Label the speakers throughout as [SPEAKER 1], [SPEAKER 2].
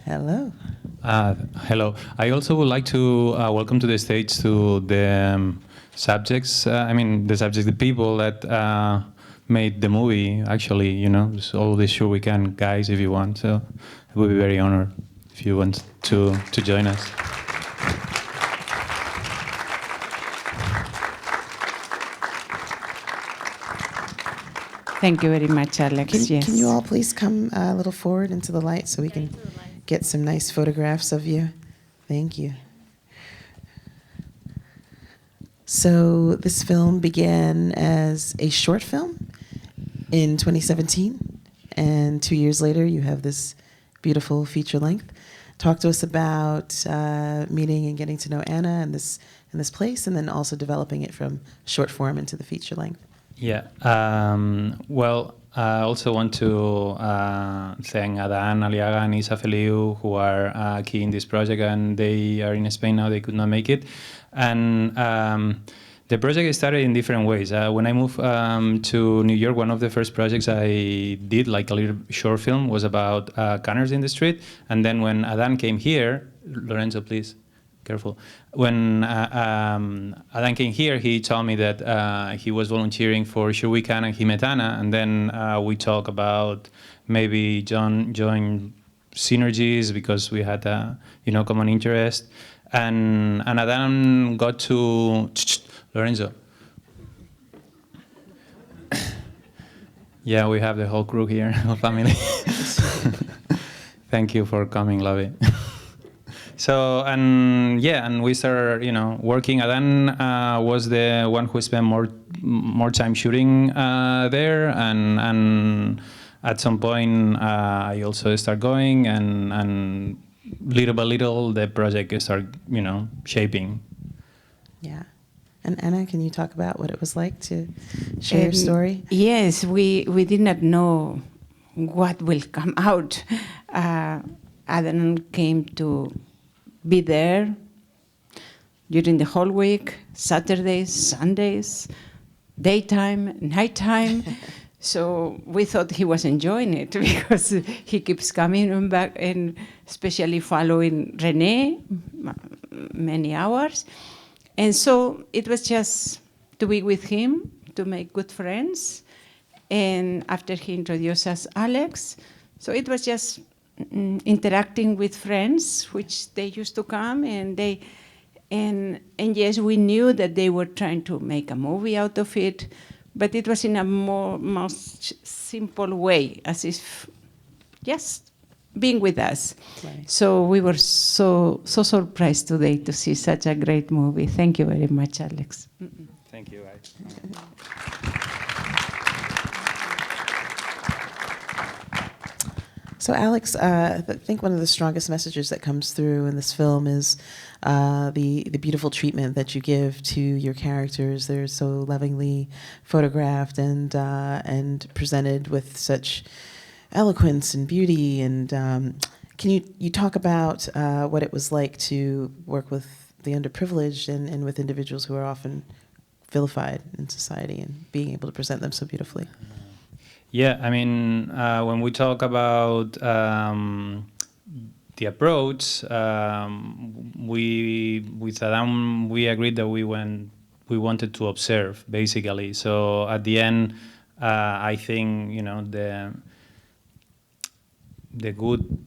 [SPEAKER 1] Hello.
[SPEAKER 2] Hello. I also would like to welcome to the stage to the subjects. The people that made the movie. Actually, so all the sure we can, guys, if you want. So I would be very honored if you want to join us.
[SPEAKER 3] Thank you very much, Alex.
[SPEAKER 1] Can you all please come a little forward into the light so we can get some nice photographs of you? Thank you. So this film began as a short film in 2017, and 2 years later you have this beautiful feature length. Talk to us about meeting and getting to know Anna in this place, and then also developing it from short form into the feature length.
[SPEAKER 2] Yeah. Well, I also want to thank Adan, Aliaga, and Isa Feliu, who are key in this project, and they are in Spain now. They could not make it. And the project started in different ways. When I moved to New York, one of the first projects I did, like a little short film, was about canners in the street. And then when Adan came here, Lorenzo, please. Careful. When Adan came here, he told me that he was volunteering for Sure We Can and Himetana, and then we talked about maybe join synergies because we had common interest, and Adan got to Lorenzo. Yeah, we have the whole crew here, whole family. Thank you for coming, love it. So, and we started, working. Adan was the one who spent more time shooting there, and at some point I also start going, and little by little the project started, shaping.
[SPEAKER 1] Yeah. And Anna, can you talk about what it was like to share your story?
[SPEAKER 3] Yes, we did not know what will come out. Adan came to be there during the whole week, Saturdays, Sundays, daytime, nighttime. So we thought he was enjoying it because he keeps coming back, and especially following René many hours. And so it was just to be with him, to make good friends. And after he introduced us, Alex, so it was just interacting with friends, which they used to come, and yes, we knew that they were trying to make a movie out of it, but it was in a most simple way, as if just being with us.
[SPEAKER 1] Right.
[SPEAKER 3] So we were so surprised today to see such a great movie. Thank you very much, Alex.
[SPEAKER 2] Thank you, guys.
[SPEAKER 1] So Alex, I think one of the strongest messages that comes through in this film is the beautiful treatment that you give to your characters. They're so lovingly photographed and presented with such eloquence and beauty. And can you talk about what it was like to work with the underprivileged and with individuals who are often vilified in society, and being able to present them so beautifully?
[SPEAKER 2] Yeah, I mean, when we talk about the approach, with Adam, we agreed that we wanted to observe, basically. So at the end, I think, the good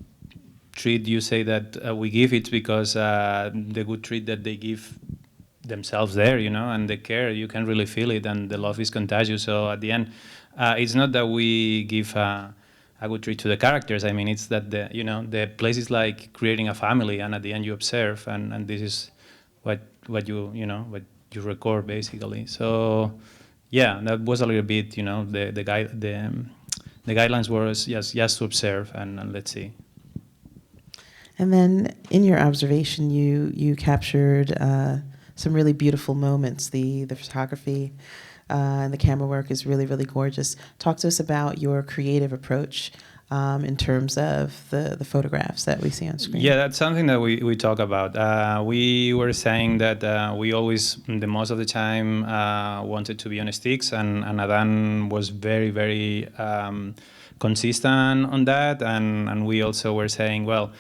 [SPEAKER 2] treat you say that we give, it's because the good treat that they give themselves there, and the care, you can really feel it, and the love is contagious. So at the end, it's not that we give a good treat to the characters. I mean, it's that the place is like creating a family, and at the end you observe, and this is what you record, basically. So yeah, that was a little bit, the guidelines were just to observe and let's see.
[SPEAKER 1] And then in your observation, you captured some really beautiful moments. The photography and the camera work is really, really gorgeous. Talk to us about your creative approach in terms of the photographs that we see on screen?
[SPEAKER 2] Yeah, that's something that we talk about. We were saying that we always, the most of the time, wanted to be on sticks, and Adan was very, very consistent on that, and we also were saying, well,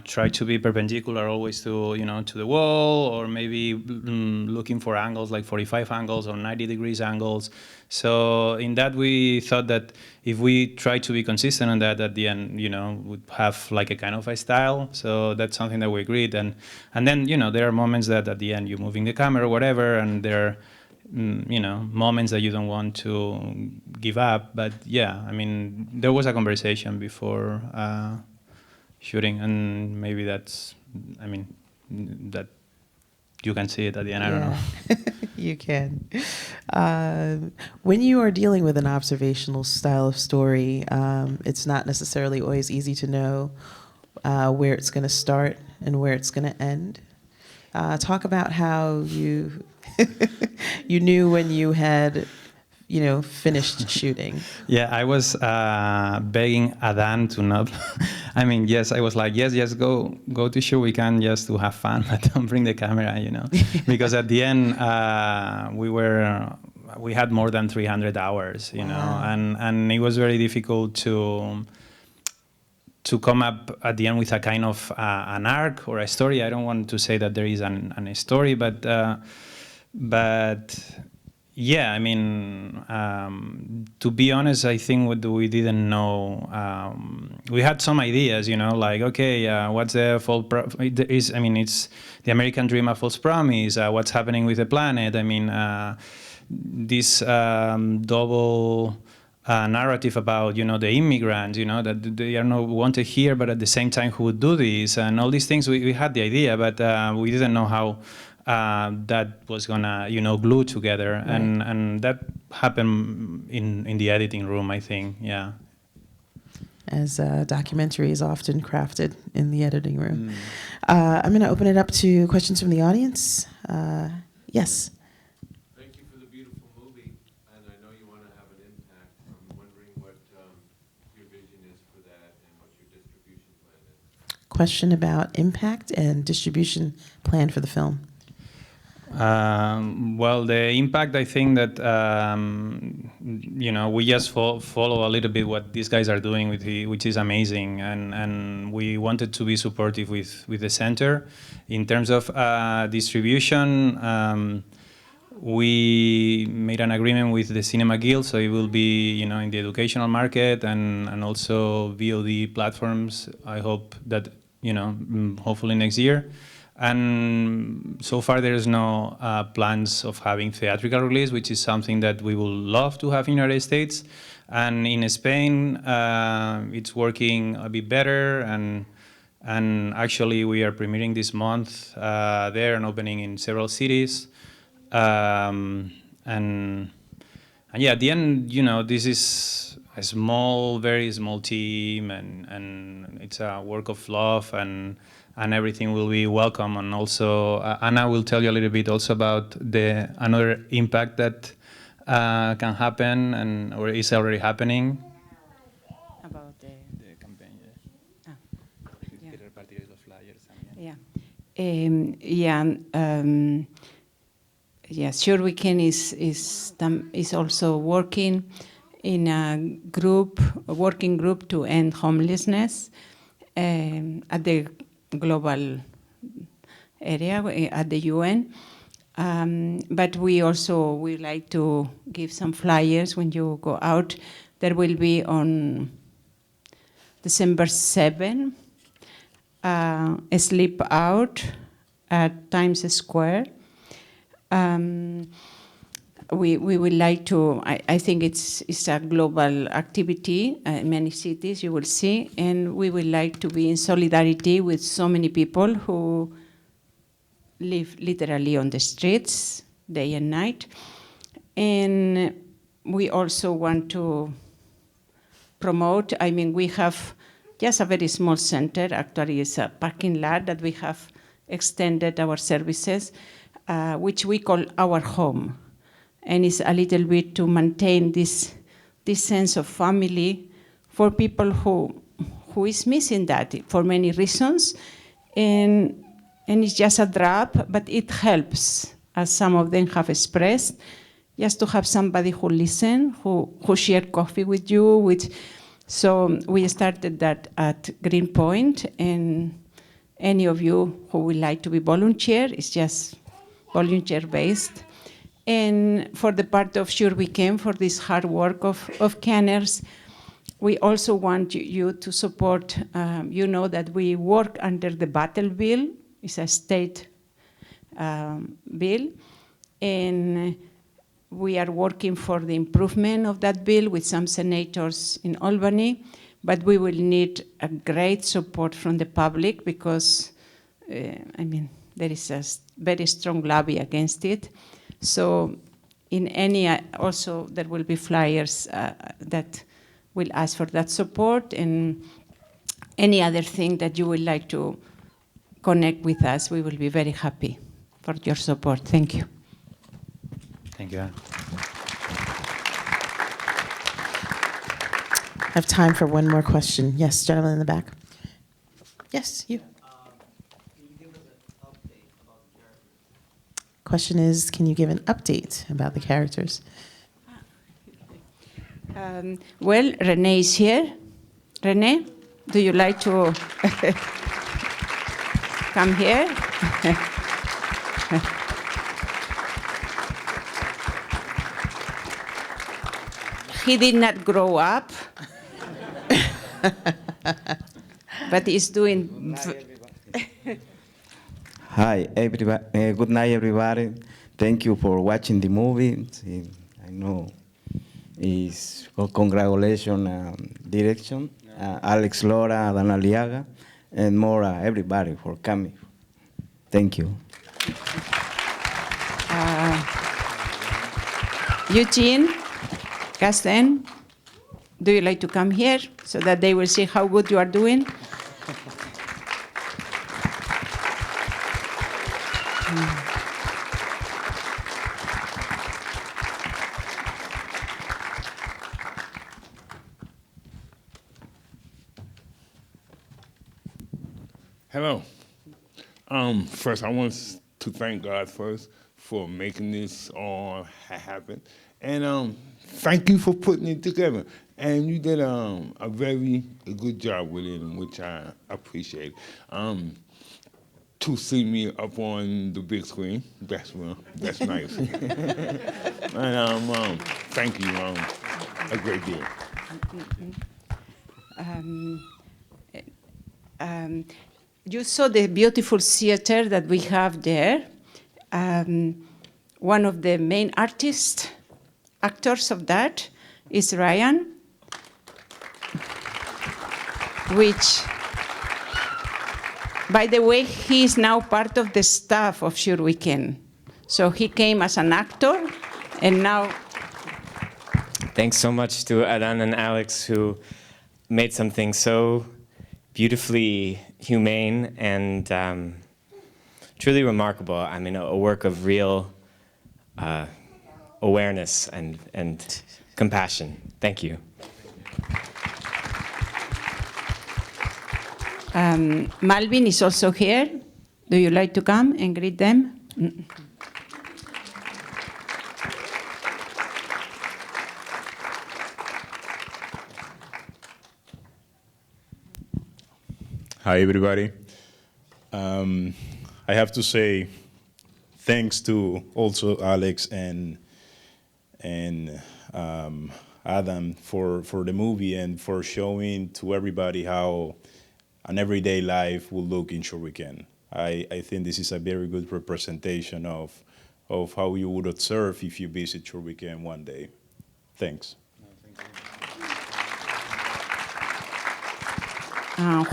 [SPEAKER 2] try to be perpendicular always to to the wall, or maybe looking for angles like 45 angles or 90 degrees angles. So in that, we thought that if we try to be consistent on that, at the end, would have like a kind of a style. So that's something that we agreed. And then, there are moments that at the end you're moving the camera or whatever, and there are, moments that you don't want to give up. But yeah, I mean, there was a conversation before shooting, and maybe that's, that you can see it at the end. I don't know.
[SPEAKER 1] You can. When you are dealing with an observational style of story, it's not necessarily always easy to know where it's going to start and where it's going to end. Talk about how you you knew when you had finished shooting.
[SPEAKER 2] Yeah, I was begging Adan to not. Yes, I was like, yes, go to shoot. We can just to have fun, but don't bring the camera, because at the end we had more than 300 hours,
[SPEAKER 1] Wow.
[SPEAKER 2] and it was very difficult to come up at the end with a kind of an arc or a story. I don't want to say that there is a story, but yeah, to be honest, I think what we didn't know. We had some ideas, like, okay, what's the false it's the American dream of false promise. What's happening with the planet? This double narrative about, the immigrants, that they are not wanted here, but at the same time, who would do this? And all these things, we had the idea, but we didn't know how that was gonna, glue together, right. and that happened in the editing room, I think. Yeah.
[SPEAKER 1] As a documentary is often crafted in the editing room. I'm going to open it up to questions from the audience. Yes.
[SPEAKER 4] Thank you for the beautiful movie, and I know you want to have an impact. I'm wondering what your vision is for that and what your distribution plan is.
[SPEAKER 1] Question about impact and distribution plan for the film.
[SPEAKER 2] Well, the impact, I think that, we just follow a little bit what these guys are doing, which is amazing. And we wanted to be supportive with the center. In terms of distribution, we made an agreement with the Cinema Guild, so it will be, in the educational market and also VOD platforms. I hope that, hopefully next year. And so far, there is no plans of having theatrical release, which is something that we would love to have in the United States. And in Spain, it's working a bit better. And actually, we are premiering this month there and opening in several cities. And yeah, at the end, this is a very small team, and it's a work of love, and everything will be welcome. And also, Anna will tell you a little bit also about another impact that can happen or is already happening.
[SPEAKER 3] About the
[SPEAKER 2] campaign,
[SPEAKER 3] yeah. Sure Weekend is also working in a working group to end homelessness at the global area at the UN. But we like to give some flyers when you go out. There will be on December 7, Sleep Out at Times Square. We would like to, I think it's a global activity, many cities you will see, and we would like to be in solidarity with so many people who live literally on the streets day and night. And we also want to promote, we have just a very small center, actually it's a parking lot that we have extended our services, which we call our home. And it's a little bit to maintain this sense of family for people who is missing that for many reasons, and it's just a drop, but it helps, as some of them have expressed, just to have somebody who listen, who share coffee with you. So we started that at Greenpoint, and any of you who would like to be volunteer, it's just volunteer-based. And for the part of Sure We Can, for this hard work of canners, we also want you to support, you know that we work under the Battle Bill. It's a state bill. And we are working for the improvement of that bill with some senators in Albany, but we will need a great support from the public because, there is a very strong lobby against it. So in any, also there will be flyers that will ask for that support, and any other thing that you would like to connect with us, we will be very happy for your support. Thank you.
[SPEAKER 2] Thank you.
[SPEAKER 1] I have time for one more question. Yes, gentleman in the back. Yes, you.
[SPEAKER 5] Can you give us an update about the characters?
[SPEAKER 1] Question is, can you give an update about the characters?
[SPEAKER 3] Well, René is here. René, do you like to come here? He did not grow up, but he's doing.
[SPEAKER 5] Hi, everybody. Good night, everybody. Thank you for watching the movie. I know it's congratulations, direction, Alex Lora, Dan Aliaga, and more everybody for coming. Thank you.
[SPEAKER 3] Eugene, Casten, do you like to come here so that they will see how good you are doing?
[SPEAKER 6] Hello. First, I want to thank God first for making this all happen, and thank you for putting it together. And you did a very good job with it, which I appreciate. To see me up on the big screen, that's nice. And thank you a great deal.
[SPEAKER 3] You saw the beautiful theater that we have there. One of the main actors of that is Ryan, which, by the way, he is now part of the staff of Sure We Can. So he came as an actor, and now...
[SPEAKER 7] Thanks so much to Adan and Alex, who made something so beautifully humane and truly remarkable. I mean, a work of real awareness and compassion. Thank you.
[SPEAKER 3] Malvin is also here. Do you like to come and greet them?
[SPEAKER 8] Hi, everybody. I have to say thanks to also Alex and Adam for the movie and for showing to everybody how an everyday life will look in Sure We Can. I think this is a very good representation of how you would observe if you visit Sure We Can one day. Thanks.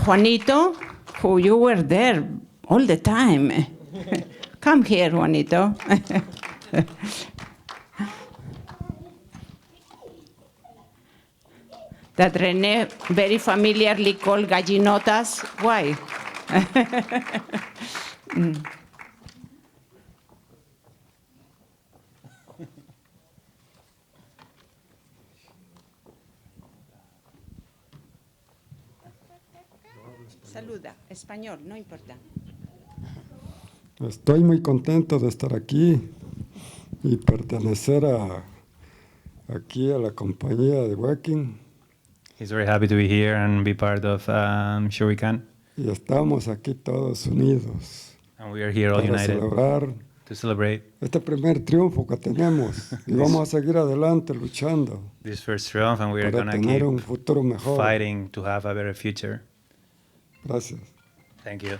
[SPEAKER 3] Juanito, who you were there all the time. Come here, Juanito. That René very familiarly called gallinotas. Why? Saluda, español, no importa.
[SPEAKER 9] Estoy muy contento de estar aquí y pertenecer aquí a la compañía de Waking.
[SPEAKER 2] He's very happy to be here and be part of Sure We Can.
[SPEAKER 9] Y estamos aquí todos unidos
[SPEAKER 2] And we are here all
[SPEAKER 9] para
[SPEAKER 2] united
[SPEAKER 9] celebrar
[SPEAKER 2] to celebrate
[SPEAKER 9] este primer triunfo que tenemos y vamos a seguir adelante luchando
[SPEAKER 2] this first triumph, and we are
[SPEAKER 9] para
[SPEAKER 2] going to
[SPEAKER 9] tener un
[SPEAKER 2] keep
[SPEAKER 9] futuro mejor.
[SPEAKER 2] fighting to have a better future.
[SPEAKER 9] Gracias.
[SPEAKER 2] Thank you.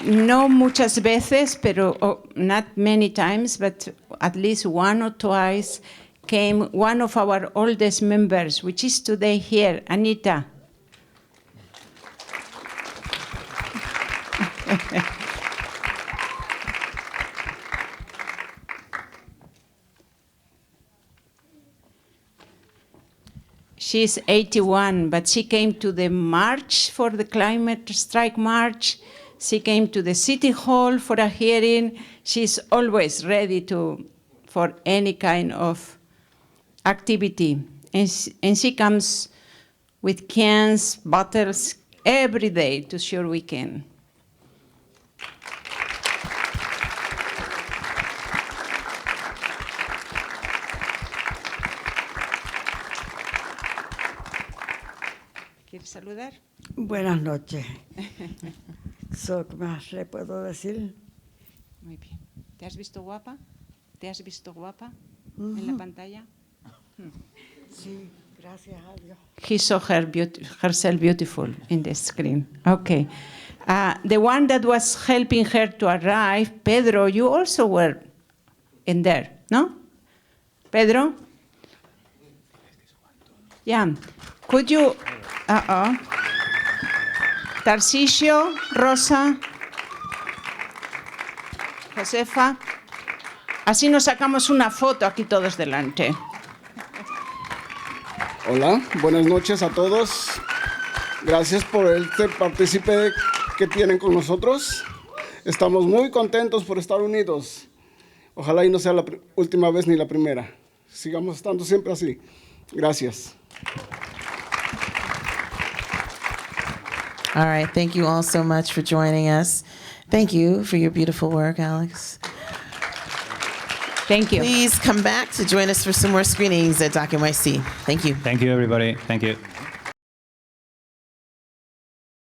[SPEAKER 3] No muchas veces, pero not many times, but at least one or twice came one of our oldest members, which is today here, Anita. She's 81, but she came to the march for the climate strike march. She came to the city hall for a hearing. She's always ready for any kind of activity. And she comes with cans, bottles, every day to Sure We Can. ¿Quieres saludar?
[SPEAKER 10] Buenas noches. ¿Qué más le puedo decir?
[SPEAKER 3] Muy bien. ¿Te has visto guapa? ¿Te has visto guapa en la pantalla?
[SPEAKER 10] Sí, gracias a Dios.
[SPEAKER 3] He saw herself beautiful in the screen. Okay. The one that was helping her to arrive, Pedro, you also were in there, no? Pedro? Yeah. Could you... Tarcisio, Rosa, Josefa. Así nos sacamos una foto aquí todos delante.
[SPEAKER 11] Hola, buenas noches a todos. Gracias por este partícipe que tienen con nosotros. Estamos muy contentos por estar unidos. Ojalá y no sea la última vez ni la primera. Sigamos estando siempre así. Gracias.
[SPEAKER 1] All right, thank you all so much for joining us. Thank you for your beautiful work, Alex.
[SPEAKER 3] Thank you.
[SPEAKER 1] Please come back to join us for some more screenings at DocumentaMadrid. Thank you.
[SPEAKER 2] Thank you, everybody. Thank you.